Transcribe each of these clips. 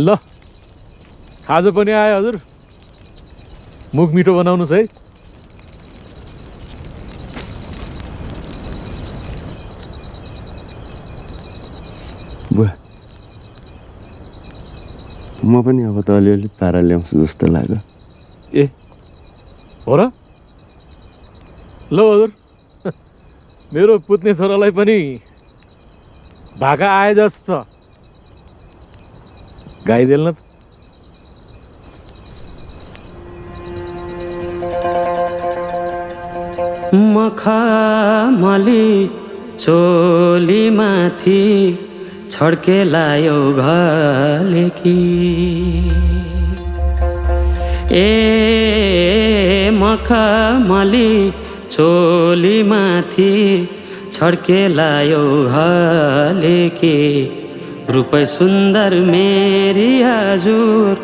ल खाजा पनि आयो हजुर, मुख मिठो बनाउनुहोस् है। बुवा म पनि अब त अलिअलि पारा ल्याउँछु जस्तो लाग्यो। ए हो र? ल हजुर, मेरो पुत्ने छोरालाई पनि भाका आए जस्तो गाइदेल्न त। मखमली चोली माथि छड्के लायो घलेकी, ए मखमली चोली माथि छड्के लायो घलेकी, रूपै सुन्दर मेरी हजुर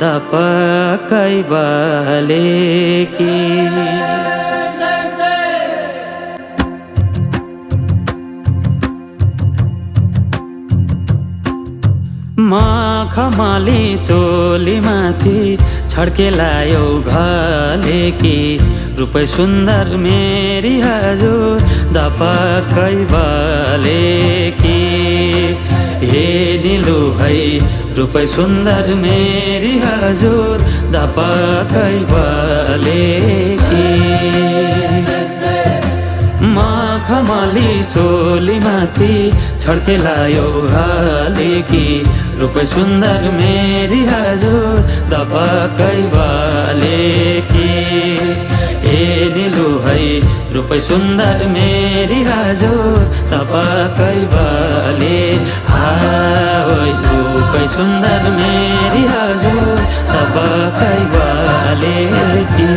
दपकै बलेकी। मखमली चोली माथि छड्के लायो घलेकी, रूपै सुन्दर मेरी हजुर दपकै बलेकी। हे निलु है रूपै सुन्दर मेरी हजुर दपकै बलेकी। मखमली चोली माथि छड्के लायो घलेकी, रूपै सुन्दर मेरी हजुर दपकै बलेकी। ए निलु है रूपै सुन्दर मेरी हजुर दपकै बले, हाय रूपै सुन्दर मेरी हजुर दपकै बलेकी।